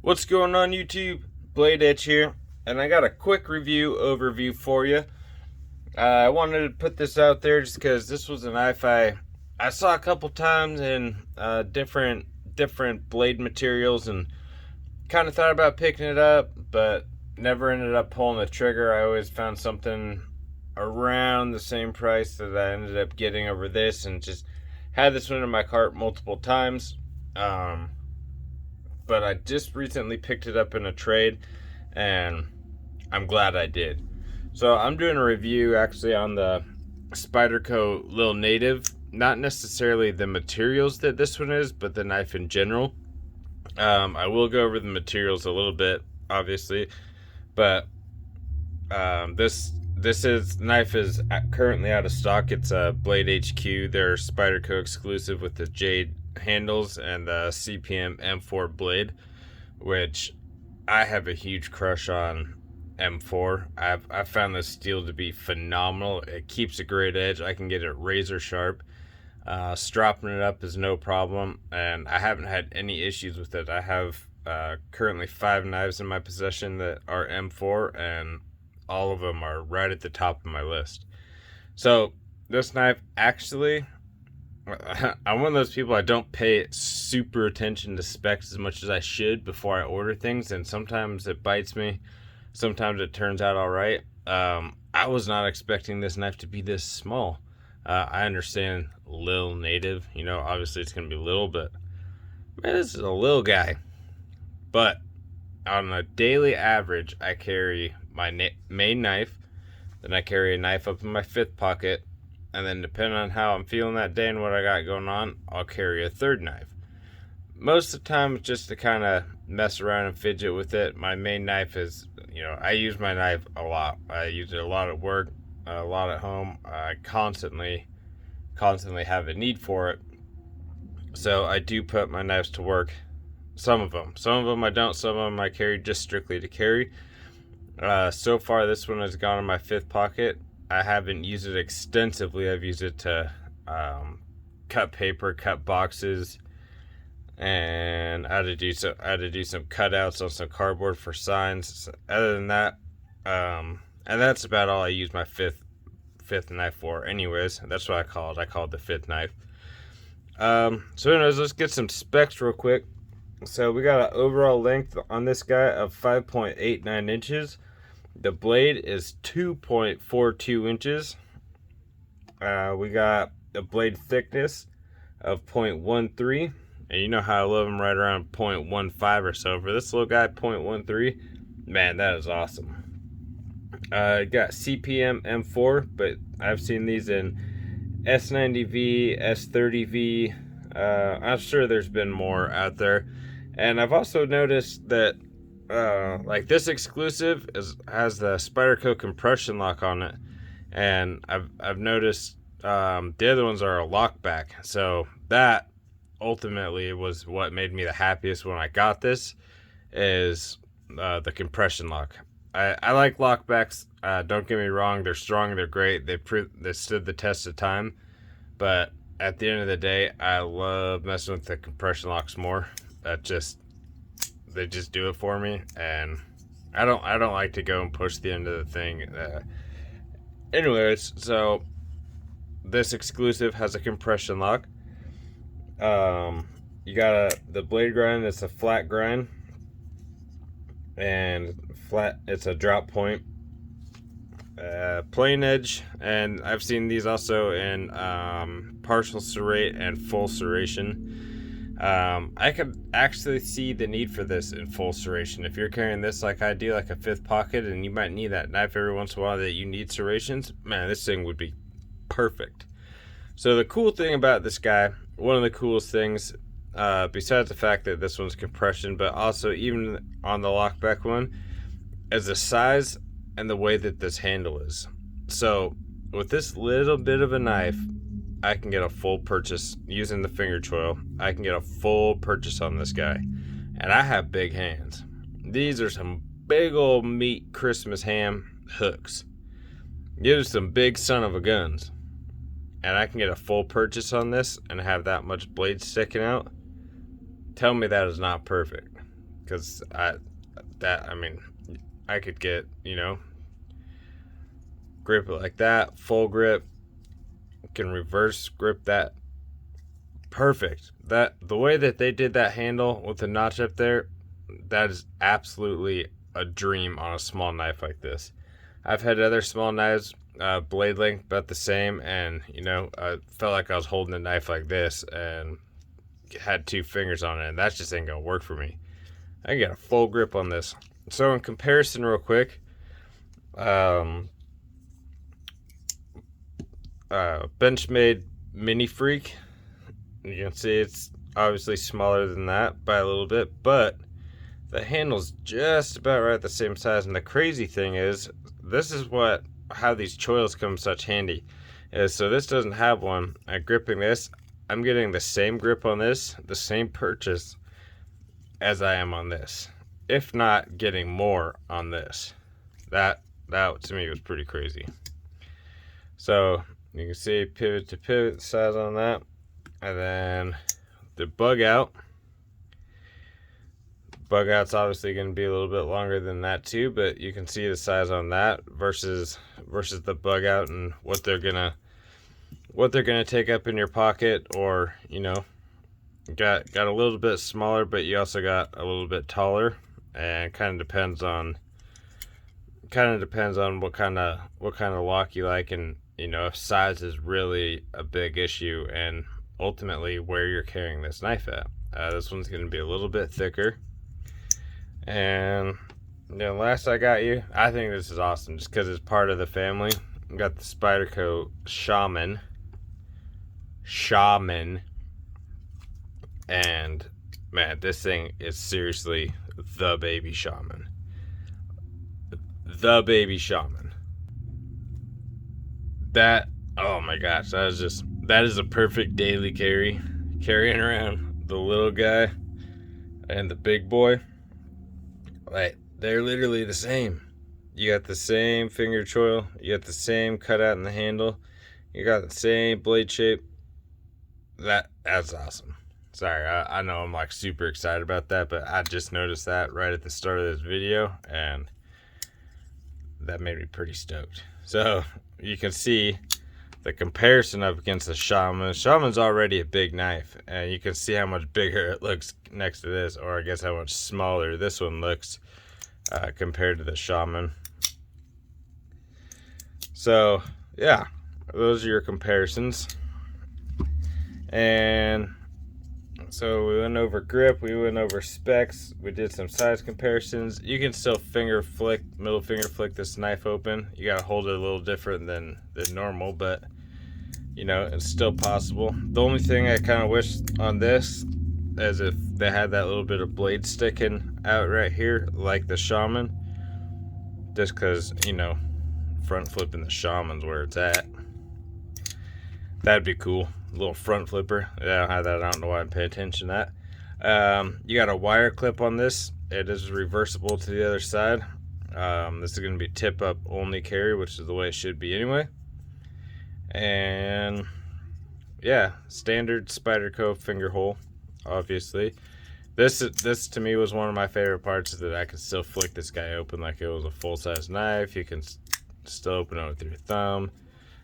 What's going on YouTube? Bladedge here, and I got a quick overview for you. I wanted to put this out there just because this was a knife I saw a couple times in different blade materials, and kind of thought about picking it up, but never ended up pulling the trigger. I always found something around the same price that I ended up getting over this, and just had this one in my cart multiple times. But I just recently picked it up in a trade, and I'm glad I did. So I'm doing a review actually on the Spyderco Lil Native. Not necessarily the materials that this one is, but the knife in general. I will go over the materials a little bit, obviously, but this knife is currently out of stock. It's a Blade HQ. They're Spyderco exclusive with the jade handles and the CPM M4 blade, which I have a huge crush on. M4. I've found this steel to be phenomenal. It keeps a great edge. I can get it razor sharp. Stropping it up is no problem, and I haven't had any issues with it. I have currently 5 knives in my possession that are M4, and all of them are right at the top of my list. So this knife, actually, I'm one of those people, I don't pay super attention to specs as much as I should before I order things, and sometimes it bites me. Sometimes it turns out all right. I was not expecting this knife to be this small. I understand Lil Native, obviously it's going to be little, but man, this is a little guy. But on a daily average, I carry my main knife, then I carry a knife up in my 5th pocket, and then depending on how I'm feeling that day and what I got going on, I'll carry a 3rd knife. Most of the time, it's just to kind of mess around and fidget with it. My main knife is, I use my knife a lot. I use it a lot at work, a lot at home. I constantly have a need for it. So I do put my knives to work. Some of them I don't. Some of them I carry just strictly to carry. So far, this one has gone in my 5th pocket. I haven't used it extensively. I've used it to cut paper, cut boxes, and I had to do some cutouts on some cardboard for signs. Other than that, and that's about all I use my fifth knife for. Anyways, that's what I call it. I call it the 5th knife. So anyways, let's get some specs real quick. So we got an overall length on this guy of 5.89 inches. The blade is 2.42 inches. We got a blade thickness of 0.13. And you know how I love them right around 0.15 or so. For this little guy, 0.13. Man, that is awesome. Got CPM M4, but I've seen these in S90V, S30V. I'm sure there's been more out there. And I've also noticed that like this exclusive has the Spyderco compression lock on it, and I've noticed the other ones are a lockback. So that ultimately was what made me the happiest when I got this, is the compression lock. I like lockbacks. Don't get me wrong, they're strong, they're great, they stood the test of time. But at the end of the day, I love messing with the compression locks more. They just do it for me, and I don't like to go and push the end of the thing. Anyways, so this exclusive has a compression lock. You got the blade grind. It's a flat grind, and it's a drop point, plain edge, and I've seen these also in partial serrate and full serration. I could actually see the need for this in full serration. If you're carrying this like I do, like a 5th pocket, and you might need that knife every once in a while that you need serrations, man, this thing would be perfect. So the cool thing about this guy, one of the coolest things, besides the fact that this one's compression, but also even on the lockback one, is the size and the way that this handle is. So with this little bit of a knife, I can get a full purchase using the finger choil. I can get a full purchase on this guy, and I have big hands. These are some big old meat Christmas ham hooks. These are some big son of a guns, and I can get a full purchase on this and have that much blade sticking out. Tell me that is not perfect. because I mean, I could get, grip it like that, full grip, can reverse grip that. Perfect. That the way that they did that handle with the notch up there, that is absolutely a dream on a small knife like this. I've had other small knives, blade length about the same, and I felt like I was holding a knife like this and had 2 fingers on it, and that just ain't gonna work for me. I got a full grip on this. So in comparison, real quick, Benchmade Mini Freak. You can see it's obviously smaller than that by a little bit, but the handle's just about right the same size. And the crazy thing is, this is how these choils come such handy. So this doesn't have one. Gripping this, I'm getting the same grip on this, the same purchase as I am on this, if not getting more on this. That to me was pretty crazy. So you can see pivot to pivot size on that, and then the bug out's obviously going to be a little bit longer than that too, but you can see the size on that versus the bug out and what they're gonna take up in your pocket, or got a little bit smaller, but you also got a little bit taller, and kind of depends on what kind of lock you like, and if size is really a big issue, and ultimately where you're carrying this knife at. This one's going to be a little bit thicker. And last I got you, I think this is awesome just because it's part of the family. We got the Spyderco Shaman, and man, this thing is seriously the baby Shaman. That, oh my gosh, that is a perfect daily carrying around the little guy and the big boy. Like, they're literally the same. You got the same finger choil, you got the same cutout in the handle, you got the same blade shape. That's awesome. Sorry, I know I'm like super excited about that, but I just noticed that right at the start of this video, and that made me pretty stoked. So you can see the comparison up against the Shaman. Shaman's already a big knife, and you can see how much bigger it looks next to this, or I guess how much smaller this one looks compared to the Shaman. So yeah, those are your comparisons. And so we went over grip, we went over specs, we did some size comparisons. You can still middle finger flick this knife open. You gotta hold it a little different than normal, but it's still possible. The only thing I kind of wish on this is if they had that little bit of blade sticking out right here, like the Shaman, just because front flipping the Shaman's where it's at. That'd be cool. A little front flipper. Yeah, I don't have that. I don't know why I'm paying attention to that. You got a wire clip on this. It is reversible to the other side. This is going to be tip up only carry, which is the way it should be anyway. And yeah, standard Spyderco finger hole, obviously. This to me was one of my favorite parts, is that I could still flick this guy open like it was a full-size knife. You can still open it with your thumb.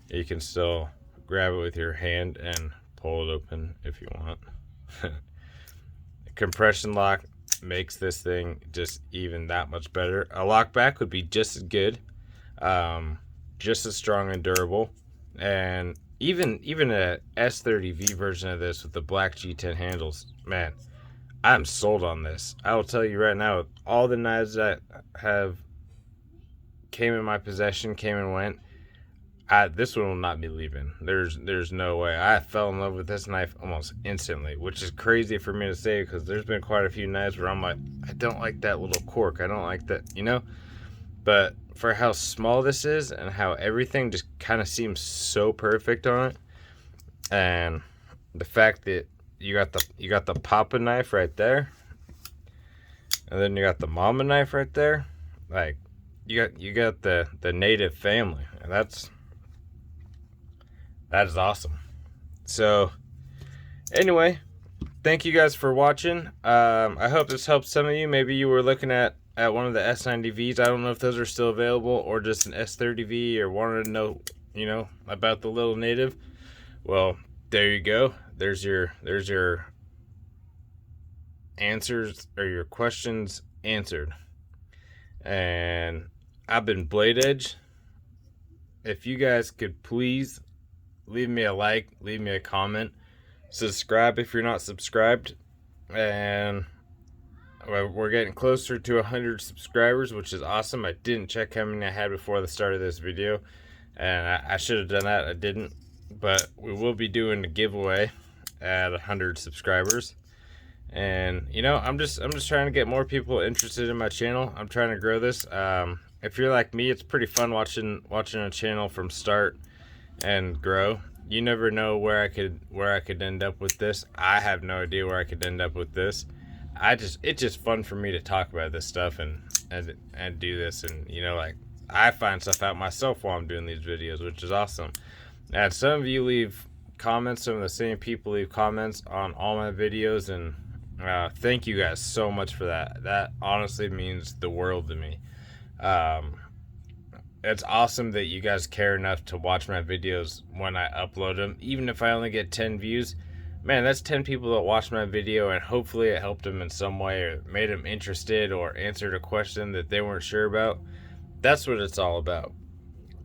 You can still grab it with your hand and pull it open if you want. Compression lock makes this thing just even that much better. A lock back would be just as good, just as strong and durable, and even a S30V version of this with the black G10 handles, man, I'm sold on this. I will tell you right now, with all the knives that have came in my possession, came and went, this one will not be leaving. There's no way. I fell in love with this knife almost instantly, which is crazy for me to say, because there's been quite a few knives where I'm like, I don't like that little cork. I don't like that, But for how small this is and how everything just kind of seems so perfect on it, and the fact that you got the Papa knife right there, and then you got the Mama knife right there, like you got the Native family, and that is awesome. So anyway, thank you guys for watching. I hope this helps some of you. Maybe you were looking at one of the S90Vs. I don't know if those are still available, or just an S30V, or wanted to know, about the Lil Native. Well, there you go. There's your answers, or your questions answered. And I've been Bladedge. If you guys could please leave me a like, leave me a comment, subscribe if you're not subscribed, and we're getting closer to 100 subscribers, which is awesome. I didn't check how many I had before the start of this video, and I should have done that. I didn't, but we will be doing a giveaway at 100 subscribers. And I'm just trying to get more people interested in my channel. I'm trying to grow this. If you're like me, it's pretty fun watching a channel from start and grow. You never know where I could end up with this. I have no idea where I could end up with this. It's just fun for me to talk about this stuff and do this, and like, I find stuff out myself while I'm doing these videos, which is awesome. And some of you leave comments, some of the same people leave comments on all my videos, and thank you guys so much for that. That honestly means the world to me. It's awesome that you guys care enough to watch my videos when I upload them. Even if I only get 10 views, man, that's 10 people that watched my video, and hopefully it helped them in some way, or made them interested, or answered a question that they weren't sure about. That's what it's all about.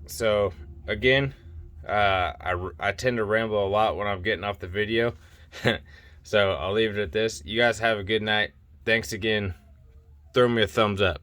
So again, I tend to ramble a lot when I'm getting off the video. So I'll leave it at this. You guys have a good night. Thanks again. Throw me a thumbs up.